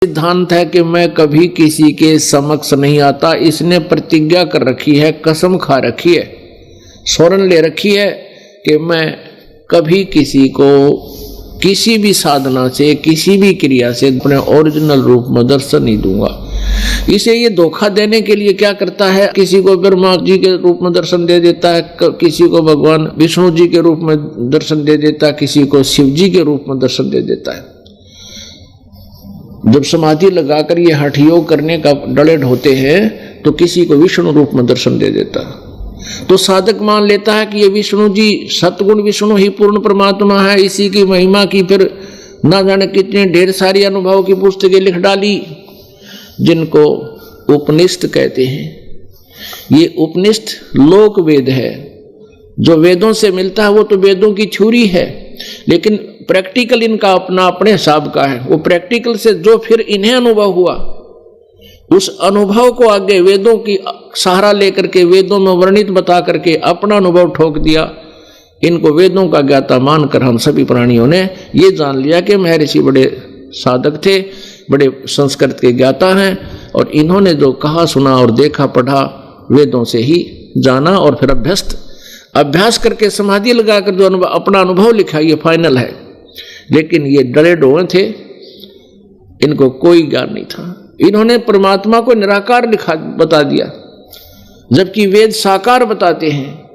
सिद्धांत है कि मैं कभी किसी के समक्ष नहीं आता। इसने प्रतिज्ञा कर रखी है, कसम खा रखी है, स्वर्ण ले रखी है कि मैं कभी किसी को किसी भी साधना से, किसी भी क्रिया से अपने ओरिजिनल रूप में दर्शन नहीं दूंगा। इसे ये धोखा देने के लिए क्या करता है, किसी को ब्रह्मा जी के रूप में दर्शन दे देता है, किसी को भगवान विष्णु जी के रूप में दर्शन दे देता है, किसी को शिव जी के रूप में दर्शन दे देता है। जब समाधि लगाकर ये हठ योग करने का डले ढोते हैं तो किसी को विष्णु रूप में दर्शन दे देता है। तो साधक मान लेता है कि ये विष्णु जी, सतगुण विष्णु ही पूर्ण परमात्मा है, इसी की महिमा की फिर ना जाने कितने ढेर सारी अनुभव की पुस्तकें लिख डाली, जिनको उपनिषद कहते हैं। ये उपनिषद लोक वेद है, जो वेदों से मिलता है वो तो वेदों की थ्योरी है, लेकिन प्रैक्टिकल इनका अपना अपने हिसाब का है। वो प्रैक्टिकल से जो फिर इन्हें अनुभव हुआ, उस अनुभव को आगे वेदों की सहारा लेकर के, वेदों में वर्णित बता करके अपना अनुभव ठोक दिया। इनको वेदों का ज्ञाता मानकर हम सभी प्राणियों ने ये जान लिया कि महर्षि बड़े साधक थे, बड़े संस्कृत के ज्ञाता हैं, और इन्होंने जो कहा सुना और देखा पढ़ा वेदों से ही जाना, और फिर अभ्यास करके समाधि लगाकर जो अपना अनुभव लिखा, ये फाइनल है। लेकिन ये डरे डोए थे, इनको कोई ज्ञान नहीं था। इन्होंने परमात्मा को निराकार लिखा बता दिया, जबकि वेद साकार बताते हैं।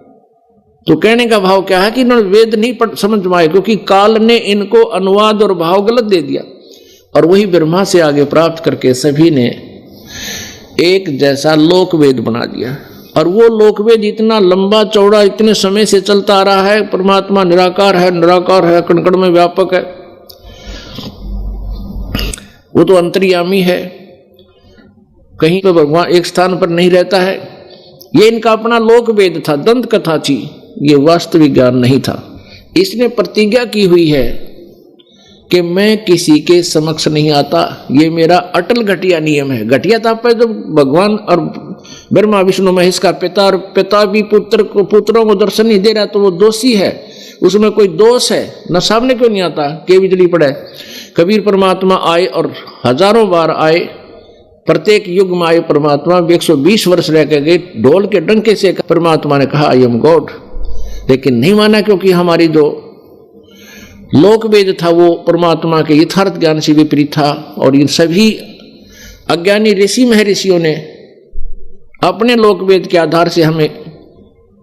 तो कहने का भाव क्या है कि इन्होंने वेद नहीं समझ पाए, क्योंकि काल ने इनको अनुवाद और भाव गलत दे दिया, और वही ब्रह्मा से आगे प्राप्त करके सभी ने एक जैसा लोक वेद बना दिया। और वो लोक वेद इतना लंबा चौड़ा इतने समय से चलता आ रहा है। परमात्मा निराकार है, निराकार है, कण कण में व्यापक है, वो तो अंतर्यामी है, कहीं पे भगवान एक स्थान पर नहीं रहता है। ये इनका अपना लोक वेद था, दंत कथा थी, ये वास्तविक ज्ञान नहीं था। इसने प्रतिज्ञा की हुई है कि मैं किसी के समक्ष नहीं आता, ये मेरा अटल घटिया नियम है। घटिया था पर जब भगवान और ब्रह्मा विष्णु महेश का पिता, और पिता भी पुत्रों को दर्शन नहीं दे रहा, तो वो दोषी है, उसमें कोई दोष है न। सामने क्यों नहीं आता के बिजली पड़े। कबीर परमात्मा आए और हजारों बार आए, प्रत्येक युग में आए परमात्मा, 120 वर्ष रह के गए। ढोल के डंके से परमात्मा ने कहा आई एम गॉड, लेकिन नहीं माना, क्योंकि हमारी जो लोक वेद था वो परमात्मा के यथार्थ ज्ञान से विपरीत था। और इन सभी अज्ञानी ऋषि महर्षियों ने अपने लोक वेद के आधार से हमें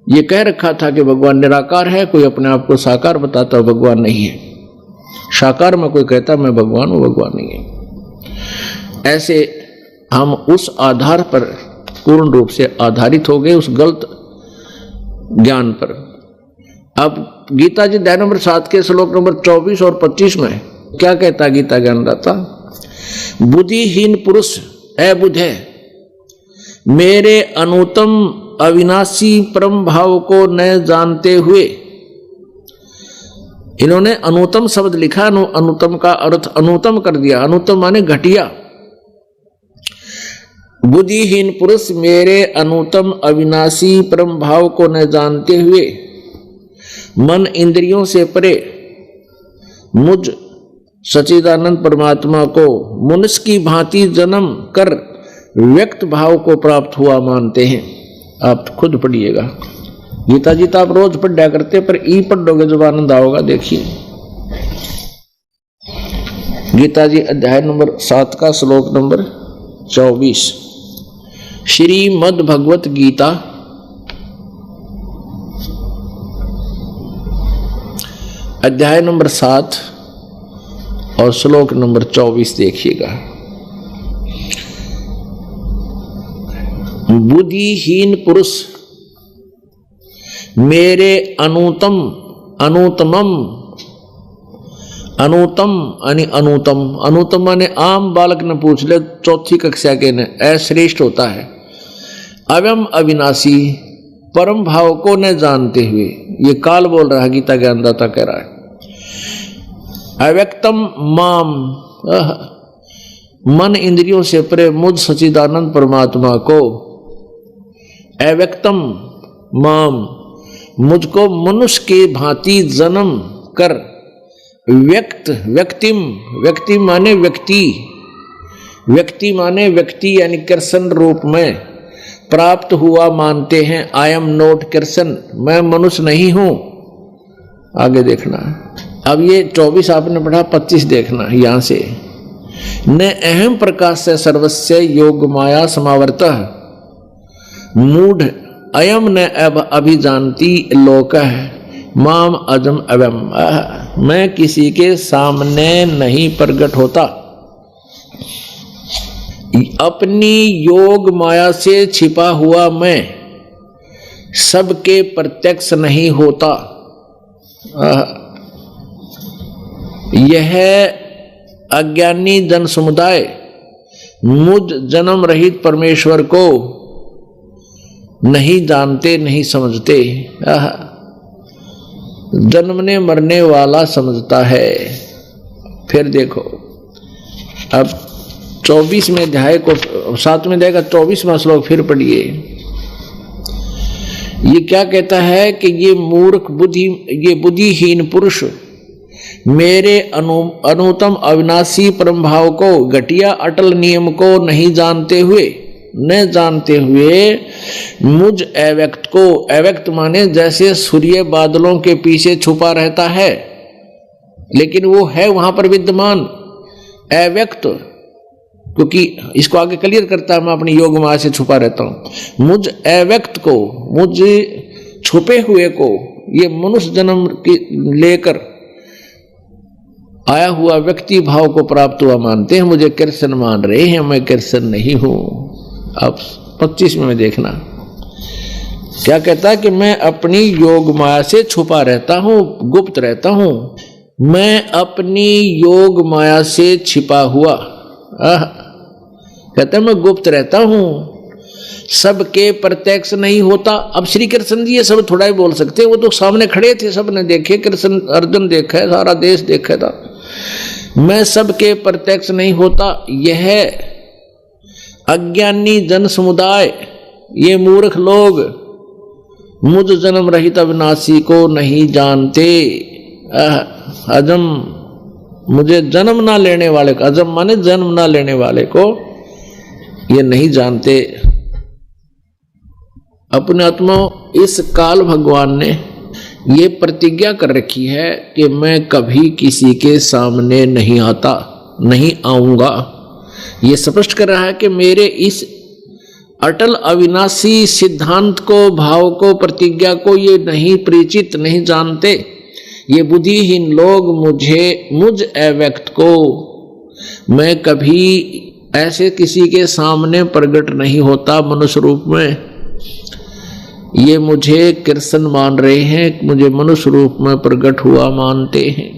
ये कह रखा था कि भगवान निराकार है, कोई अपने आप को साकार बताता भगवान नहीं है, साकार में कोई कहता मैं भगवान हूं, भगवान नहीं है। ऐसे हम उस आधार पर पूर्ण रूप से आधारित हो गए, उस गलत ज्ञान पर। अब गीता जी अध्याय नंबर 7 के श्लोक नंबर 24 और 25 में क्या कहता है गीता ज्ञानदाता? बुद्धिहीन पुरुष अबुध है, मेरे अनुत्तम अविनाशी परम भाव को न जानते हुए। इन्होंने अनुत्तम शब्द लिखा, अनुत्तम का अर्थ अनुत्तम कर दिया। अनुत्तम माने घटिया। बुद्धिहीन पुरुष मेरे अनुत्तम अविनाशी परम भाव को न जानते हुए मन इंद्रियों से परे मुझ सच्चिदानंद परमात्मा को मनुष्य की भांति जन्म कर व्यक्त भाव को प्राप्त हुआ मानते हैं। आप खुद पढ़िएगा गीता जी, तो आप रोज पढ़ा करते, पर ई पढ़ोगे जब आनंद आओगा। देखिए गीता जी अध्याय नंबर 7 का श्लोक नंबर 24, श्रीमद् भगवत गीता अध्याय नंबर 7 और श्लोक नंबर 24 देखिएगा। बुद्धिहीन पुरुष मेरे अनुत्तम माने आम बालक ने पूछ ले, चौथी कक्षा के ने अश्रेष्ठ होता है। अव्यम अविनाशी परम भाव को न जानते हुए, ये काल बोल रहा है, गीता ज्ञानदाता कह रहा है। अव्यक्तम माम, मन इंद्रियों से परे मुझ सच्चिदानंद परमात्मा को, अव्यक्तम माम मुझको मनुष्य के भांति जन्म कर व्यक्ति माने व्यक्ति, व्यक्ति माने व्यक्ति यानी कृष्ण रूप में प्राप्त हुआ मानते हैं। आई एम नॉट कृष्ण, मैं मनुष्य नहीं हूं। आगे देखना, अब ये 24 आपने पढ़ा, 25 देखना यहां से। न अहम प्रकाश से सर्वस्य योग माया समावर्तः मूढ़ अयम न अब अभिजानती लोकः माम अजम अवम। मैं किसी के सामने नहीं प्रकट होता, अपनी योग माया से छिपा हुआ मैं सबके प्रत्यक्ष नहीं होता। यह अज्ञानी जन समुदाय मुझ जन्म रहित परमेश्वर को नहीं जानते, नहीं समझते। जन्मने मरने वाला समझता है। फिर देखो, अब 24वें अध्याय को 7वें अध्याय का 24वां श्लोक फिर पढ़िए। ये क्या कहता है कि ये मूर्ख ये बुद्धिहीन पुरुष मेरे अनुतम अविनाशी परम भाव को, घटिया अटल नियम को नहीं जानते हुए, न जानते हुए मुझ अव्यक्त को, अव्यक्त माने जैसे सूर्य बादलों के पीछे छुपा रहता है लेकिन वो है वहां पर विद्यमान, अव्यक्त, क्योंकि इसको आगे क्लियर करता है, मैं अपनी योग माया से छुपा रहता हूं। मुझ अव्यक्त को, मुझ छुपे हुए को ये मनुष्य जन्म लेकर आया हुआ व्यक्ति भाव को प्राप्त हुआ मानते हैं, मुझे कृष्ण मान रहे हैं, मैं कृष्ण नहीं हूं। अब 25 में देखना क्या कहता है कि मैं अपनी योग माया से छुपा रहता हूं, गुप्त रहता हूं। मैं अपनी योग माया से छिपा हुआ, कहता है मैं गुप्त रहता हूं, सबके प्रत्यक्ष नहीं होता। अब श्री कृष्ण जी ये सब थोड़ा ही बोल सकते, वो तो सामने खड़े थे, सबने देखे, कृष्ण अर्जुन देखा है, सारा देश देखा था। मैं सबके प्रत्यक्ष नहीं होता, यह अज्ञानी जन समुदाय, ये मूर्ख लोग मुझ जन्म रहित अविनाशी को नहीं जानते। अजम, मुझे जन्म ना लेने वाले को, अजम माने जन्म ना लेने वाले को ये नहीं जानते। अपने आत्मा इस काल भगवान ने ये प्रतिज्ञा कर रखी है कि मैं कभी किसी के सामने नहीं आता, नहीं आऊंगा। ये स्पष्ट कर रहा है कि मेरे इस अटल अविनाशी सिद्धांत को, भाव को, प्रतिज्ञा को ये नहीं परिचित, नहीं जानते। ये बुद्धिहीन लोग मुझ अव्यक्त को मैं कभी ऐसे किसी के सामने प्रकट नहीं होता मनुष्य रूप में, ये मुझे कृष्ण मान रहे हैं, मुझे मनुष्य रूप में प्रकट हुआ मानते हैं।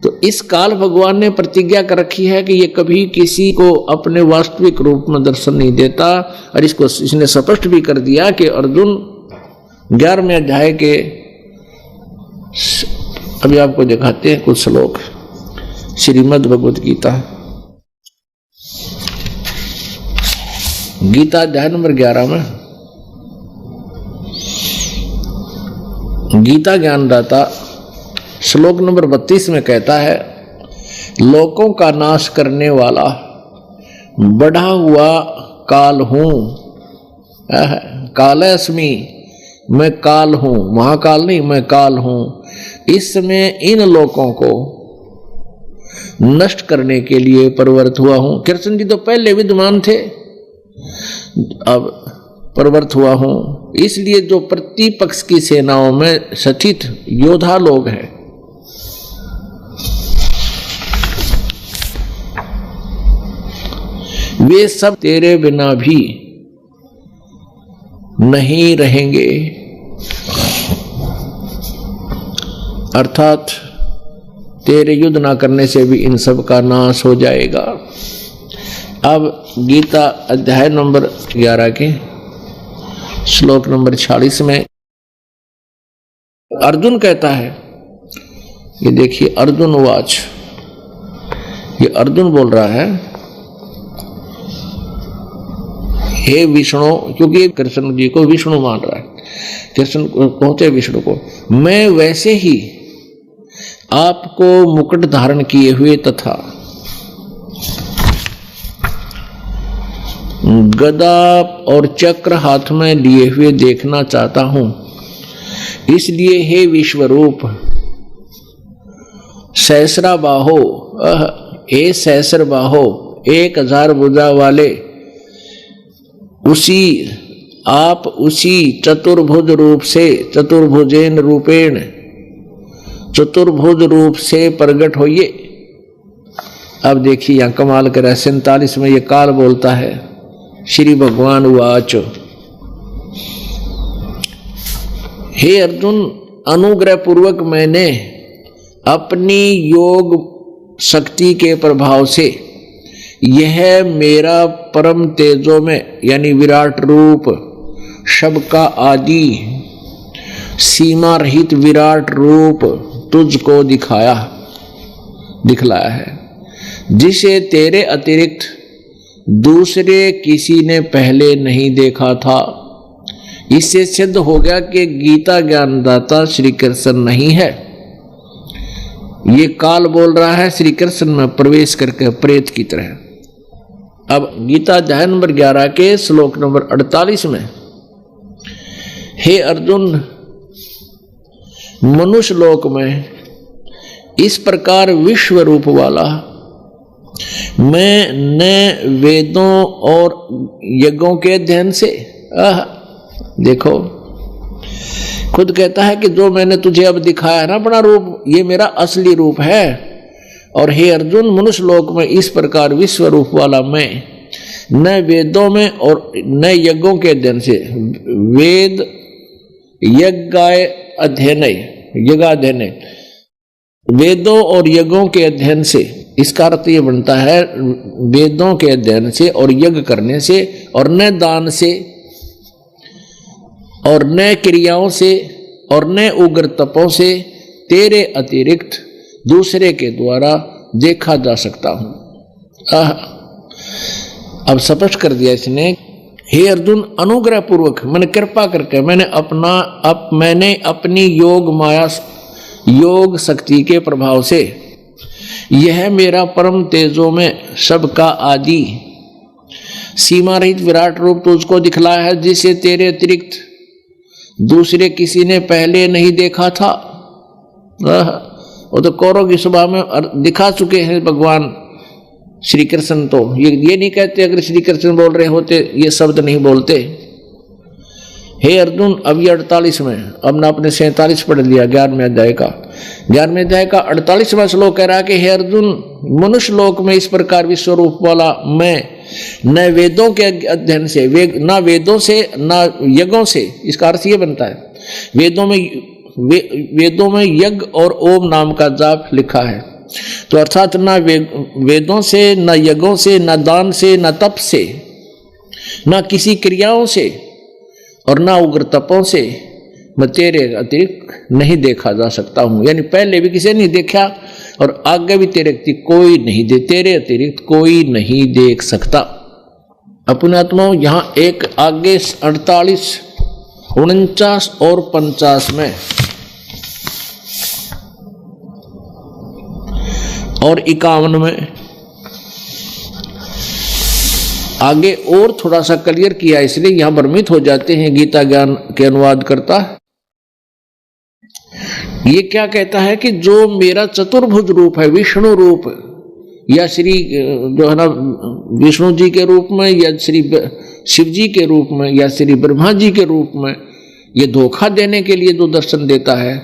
तो इस काल भगवान ने प्रतिज्ञा कर रखी है कि ये कभी किसी को अपने वास्तविक रूप में दर्शन नहीं देता। और इसको इसने स्पष्ट भी कर दिया कि अर्जुन 11वें अध्याय के, अभी आपको दिखाते हैं कुछ श्लोक, श्रीमद् भगवत गीता, गीता अध्याय नंबर 11 में गीता ज्ञानदाता श्लोक नंबर 32 में कहता है, लोकों का नाश करने वाला बढ़ा हुआ काल हूं, कालस्मि, मैं काल हूं, महाकाल नहीं, मैं काल हूं। इस समय इन लोकों को नष्ट करने के लिए प्रवृत्त हुआ हूं। कृष्ण जी तो पहले विद्यमान थे, अब प्रवृत्त हुआ हूं। इसलिए जो प्रतिपक्ष की सेनाओं में सचित योद्धा लोग हैं, वे सब तेरे बिना भी नहीं रहेंगे, अर्थात तेरे युद्ध ना करने से भी इन सब का नाश हो जाएगा। अब गीता अध्याय नंबर 11 के श्लोक नंबर 46 में अर्जुन कहता है, ये देखिए अर्जुन वाच, ये अर्जुन बोल रहा है, हे विष्णु, क्योंकि कृष्ण जी को विष्णु मान रहा है, कृष्ण कहते विष्णु को, मैं वैसे ही आपको मुकुट धारण किए हुए तथा गदा और चक्र हाथ में लिए हुए देखना चाहता हूं। इसलिए हे विश्वरूप सहस्रा बाहो, हे सहस्र बाहो 1000 भुजा वाले, आप उसी चतुर्भुज रूप से, चतुर्भुजेन रूपेण, चतुर्भुज रूप से प्रकट होइए। अब देखिए यहां कमाल कर 47 में ये काल बोलता है, श्री भगवान उवाच, हे अर्जुन अनुग्रह पूर्वक मैंने अपनी योग शक्ति के प्रभाव से यह मेरा परम तेजो में यानी विराट रूप, सबका आदि सीमा रहित विराट रूप तुझको दिखलाया है, जिसे तेरे अतिरिक्त दूसरे किसी ने पहले नहीं देखा था। इससे सिद्ध हो गया कि गीता ज्ञानदाता श्री कृष्ण नहीं है। ये काल बोल रहा है श्री कृष्ण में प्रवेश करके प्रेत की तरह। अब गीता अध्याय नंबर 11 के श्लोक नंबर 48 में, हे अर्जुन मनुष्य लोक में इस प्रकार विश्व रूप वाला मैं न वेदों और यज्ञों के अध्ययन से, देखो खुद कहता है कि जो मैंने तुझे अब दिखाया है ना अपना रूप, ये मेरा असली रूप है। और हे अर्जुन मनुष्य लोक में इस प्रकार विश्व रूप वाला मैं न वेदों में और न यज्ञों के अध्ययन से, वेद यज्ञाय अध्ययन, यज्ञाध्ययन, वेदों और यज्ञों के अध्ययन से, इसका अर्थ ये बनता है वेदों के अध्ययन से और यज्ञ करने से और न दान से और न क्रियाओं से और न उग्र तपों से तेरे अतिरिक्त दूसरे के द्वारा देखा जा सकता हूं। अब स्पष्ट कर दिया इसने, हे अर्जुन अनुग्रह पूर्वक मैंने कृपा करके मैंने अपनी योग माया योग शक्ति के प्रभाव से यह मेरा परम तेजो में सबका आदि सीमा रहित विराट रूप तुझको दिखलाया है, जिसे तेरे अतिरिक्त दूसरे किसी ने पहले नहीं देखा था। वो तो कौरव की सभा में दिखा चुके हैं भगवान श्री कृष्ण। तो ये नहीं कहते, अगर श्री कृष्ण बोल रहे होते ये शब्द नहीं बोलते। हे अर्जुन अब ये 48 में, अब ना आपने 47 पढ़ लिया 11वें अध्याय का 48वां श्लोक कह रहा है कि हे अर्जुन मनुष्य लोक में इस प्रकार विश्व रूप वाला मैं न वेदों के अध्ययन से, ना वेदों से ना यज्ञों से, इसका अर्थ ये बनता है वेदों में यज्ञ और ओम नाम का जाप लिखा है, तो अर्थात ना वेदों से ना यज्ञों से ना दान से ना तप से ना किसी क्रियाओं से और ना उग्र तपों से मैं तेरे अतिरिक्त नहीं देखा जा सकता हूं। यानी पहले भी किसी नहीं देखा और आगे भी तेरे अतिरिक्त कोई नहीं देख सकता। अपने आत्माओं यहां एक आगे 48, 49 और 50 में और 51 में आगे और थोड़ा सा क्लियर किया, इसलिए यहां भ्रमित हो जाते हैं गीता ज्ञान के अनुवाद करता। ये क्या कहता है कि जो मेरा चतुर्भुज रूप है, विष्णु रूप या श्री जो है ना विष्णु जी के रूप में या श्री शिव जी के रूप में या श्री ब्रह्मा जी के रूप में, ये धोखा देने के लिए जो दर्शन देता है,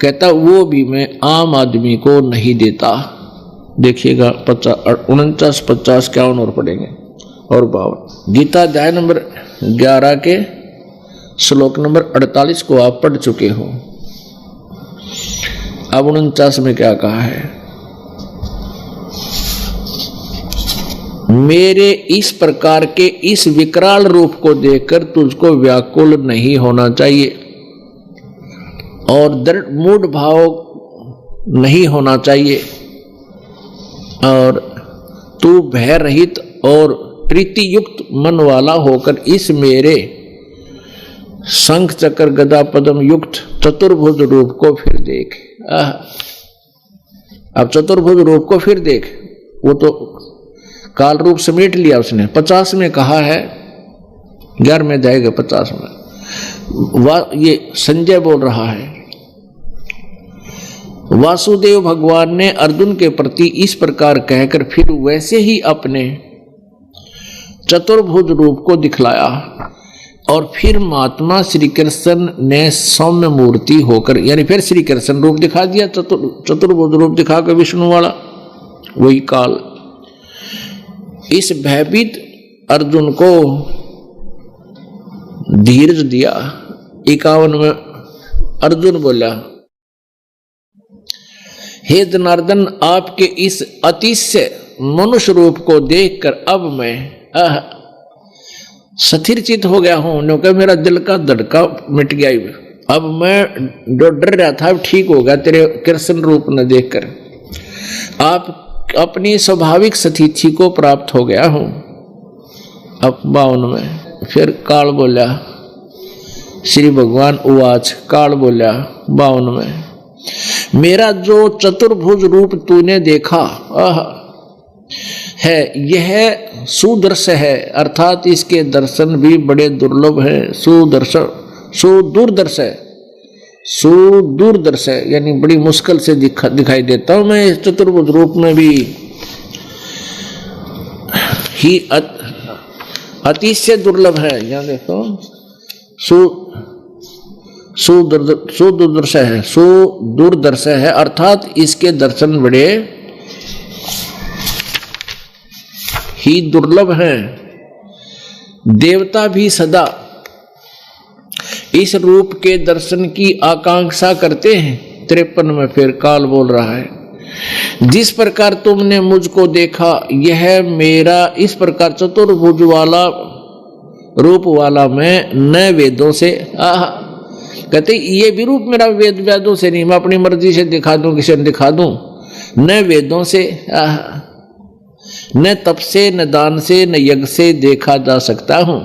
कहता वो भी मैं आम आदमी को नहीं देता। देखिएगा 49, 50, 51 और पढ़ेंगे और 52। गीता अध्याय नंबर 11 के श्लोक नंबर 48 को आप पढ़ चुके हो। अब 49 में क्या कहा है, मेरे इस प्रकार के इस विकराल रूप को देखकर तुझको व्याकुल नहीं होना चाहिए और दृढ़ मूढ़ भाव नहीं होना चाहिए, और तू भय रहित और प्रीति युक्त मन वाला होकर इस मेरे शंख चक्र गदा पद्म युक्त चतुर्भुज रूप को फिर देख। अब चतुर्भुज रूप को फिर देख, वो तो काल रूप समेट लिया उसने। 50 में कहा है, 11 में जाएगा 50 में। ये संजय बोल रहा है, वासुदेव भगवान ने अर्जुन के प्रति इस प्रकार कहकर फिर वैसे ही अपने चतुर्भुज रूप को दिखलाया और फिर महात्मा श्री कृष्ण ने सौम्य मूर्ति होकर, यानी फिर श्री कृष्ण रूप दिखा दिया, चतुर्भुज रूप दिखाकर विष्णु वाला, वही काल। इस भयभीत अर्जुन को धीरज दिया। 51 में अर्जुन बोला, हे जनार्दन, आपके इस अतिशय मनुष्य रूप को देखकर अब मैं स्थिर चित हो गया हूं, क्योंकि मेरा दिल का धड़का मिट गया। अब मैं जो डर रहा था ठीक हो गया तेरे कृष्ण रूप न देखकर। आप अपनी स्वाभाविक स्थिति को प्राप्त हो गया हूं। अब 52 में फिर काल बोला, श्री भगवान उवाच, काल बोला 52 में, मेरा जो चतुर्भुज रूप तूने देखा है यह सुदर्श है, अर्थात इसके दर्शन भी बड़े दुर्लभ हैं। सुदूरदर्श है, सुदूरदर्श है, यानी बड़ी मुश्किल से दिखाई देता हूं मैं इस चतुर्भुज रूप में भी। ही अतिशय दुर्लभ है, यहां देखो, सुदूरदर्श है, सुदूरदर्श है, अर्थात इसके दर्शन बड़े ही दुर्लभ हैं। देवता भी सदा इस रूप के दर्शन की आकांक्षा करते हैं। 53 में फिर काल बोल रहा है, जिस प्रकार तुमने मुझको देखा यह मेरा इस प्रकार चतुर्भुज वाला रूप वाला मैं न वेदों से कहते ये भी रूप मेरा वेदों से नहीं, मैं अपनी मर्जी से दिखा दूं, किसी ने दिखा दूं, न वेदों से न तप से न दान से न यज्ञ से देखा जा सकता हूं।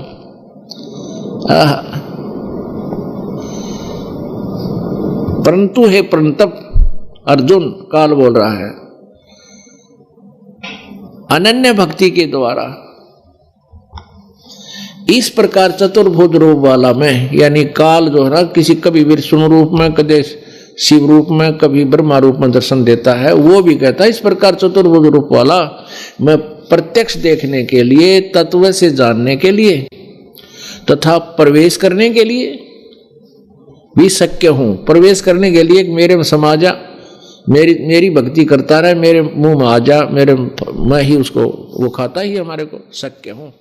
परंतु हे परंतप अर्जुन, काल बोल रहा है, अनन्य भक्ति के द्वारा इस प्रकार चतुर्भुज रूप वाला मैं, यानी काल जो है ना, किसी कभी विष्णु रूप में, कभी शिव रूप में, कभी ब्रह्मा रूप में दर्शन देता है, वो भी कहता है इस प्रकार चतुर्भुज रूप वाला मैं प्रत्यक्ष देखने के लिए, तत्व से जानने के लिए तथा प्रवेश करने के लिए भी शक्य हूं। प्रवेश करने के लिए मेरे में समा जा, मेरी भक्ति करता रहे, मेरे मुंह में आ जा, मैं ही उसको वो खाता ही हमारे को शक्य हूं।